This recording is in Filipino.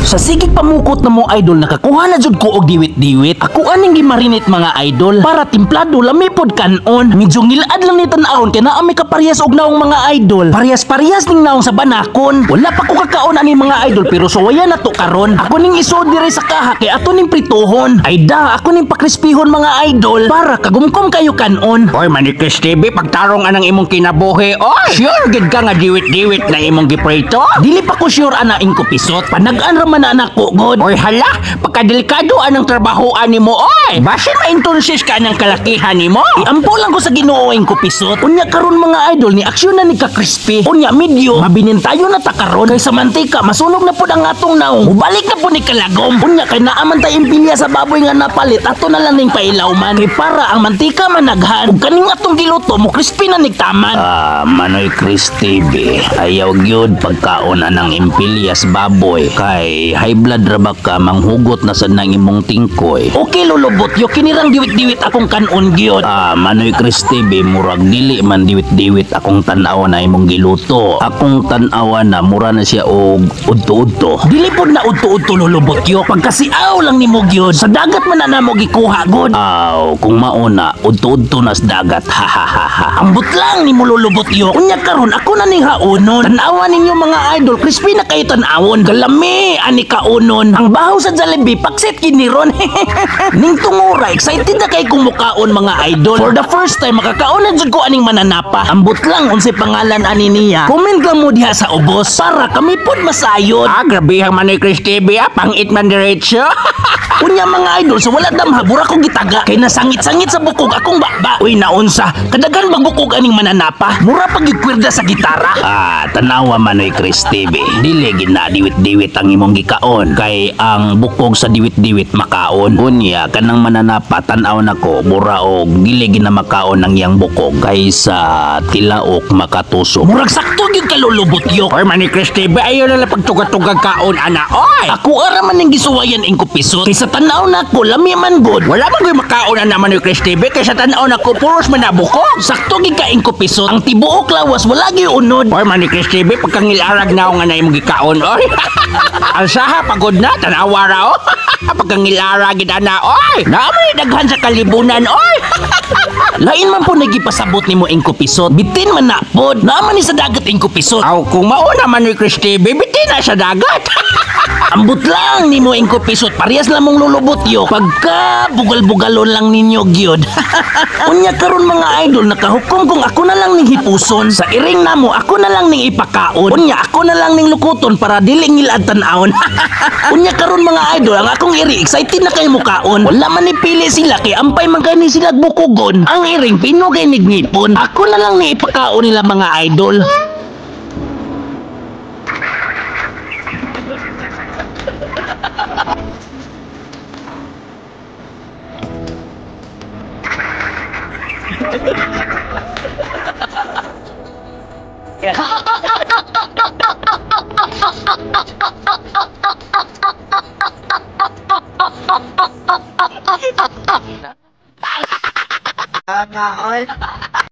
Sa sigig pamukot na mo idol, nakakuha na jud ko og diwit-diwit. Ako aning gimarinate mga idol para timplado lamipod kanon. Medyo ngilad lang ni tan-awon kay naa may kaparehas og naong mga idol. Parehas-parehas ning naong sa banakon. Wala pa ko kakaon ani mga idol pero suwaya na to karon. Ako ning isod dire sa kaha kay ato ning prituhon. Ay da, ako ning pakrispihon mga idol para kagumkom kayo kanon. Oy, Manikris TV, pagtarong anang imong kinabuhi. Oy, sure gid ka nga diwit-diwit na imong giprito. Dili pa ko sure ana ing kupisot. Panag-an ra man na anak ko god. Oy, hala, pagkadelikado anang trabahoan nimo. Oy, basin ma-internship ka ng kalakihan nimo. Iampo lang ko sa Ginoo ing kupisot. Unya karon mga idol ni aksyon na ni ka crispy. Unya medyo mabinintayo na ta karon kay sa mantika masunog na pud ang atong naong. Mubalik na pud ni kalagom. Unya kay naaman tay impilya sa baboy nga napalit ato na lang ning pailaw man. Kay para ang mantika managhan ug kaning atong giluto mo crispy na nigtaman. Manoy Chris TV, ayaw gyud pagkaon anang impilya sa baboy kay high blood ra ba ka manghugot na sad nang imong tingkoy. Okay lulubot yo kinirang diwit-diwit akong kanon gyud. Manoy Chris TV, murag dili man diwit-diwit akong tan-aw na imong giluto. Akong tan-aw na mura na siya og udto-udto. Dili pod na udto-udto lulubot yo. Pagkasiaw lang nimo gyud. Sa dagat man na mo gikuha god. Kung mauna udto-udto nas dagat. Ha. Ambot lang nimo lulubot yo. Unya karon ako na ning haonon. Tan-awan ninyo mga idol, crispy na kayo tan-awon. Galami ani kaunon. Ang bahaw sa Jollibee paksit kiniron. Ning tungura excited na kay kumukaon mga idol. For the first time makakaon na jud ko aning mananapa. Ambot lang unsay pangalan ani niya. Comment lang mo diha sa ubos para kami pod masayon. Grabe ang Manoy Chris TV, pangit man diretso. Unya mga idol, sa wala damha bura ko gitaga kay nasangit-sangit sa bukog akong baba. Uy naunsa, kadagan magbukog aning mananapa. Mura pag gikwirda sa gitara. Tanawa Manoy Chris TV. Dili gid na diwit-diwit ang imong gikaon kay ang bukog sa diwit-diwit makaon. Unya kanang mananapa tan-aw nako mura og dili gid na makaon ang iyang bukog kay sa tilaok makatusok. Murag sakto gyud kalulubot yo. Oy Manoy Chris TV, ayo na lang pagtugad-tugad kaon ana. Oy, ako ara man ning gisuwayan ing kupisot. Kay sa tan-aw nako lami man god. Wala man gyud makaon ana Manoy Chris TV kay sa tan-aw nako puros man na bukog. Sakto gid ka ing kupisot. Ang tibuok lawas wala gyud unod. Oy Manoy Chris TV, pagkangilarag na nga na imong gikaon. Oy, alsaha pagod na tanawa ra. Pagkangilarag gid ana. Oy, naamay daghan sa kalibunan. Oy. Lain man po nagipasabot nimo ing kupisot. Bitin man na pod. Naaman ni sa dagat ing kupisot. Kung mauna Manoy Chris TV, bitin na sa dagat. Ambot lang nimo ing kupisot. Parehas lang mong lulubot yo. Pagka bugal-bugalon lang ninyo gyud. Unya karon mga idol, nakahukom kung ako na lang ning hipuson. Sa iring namo ako na lang ning ipakaon. Unya ako na lang ning lukuton para dili ngilad tan-awon. Unya karon mga idol, ang akong iri excited na kay mukaon. Wala man ipili sila kay ampay man gani sila bukugon. Ang iring pinugay nignipon. Ako na lang ni ipakaon nila mga idol. All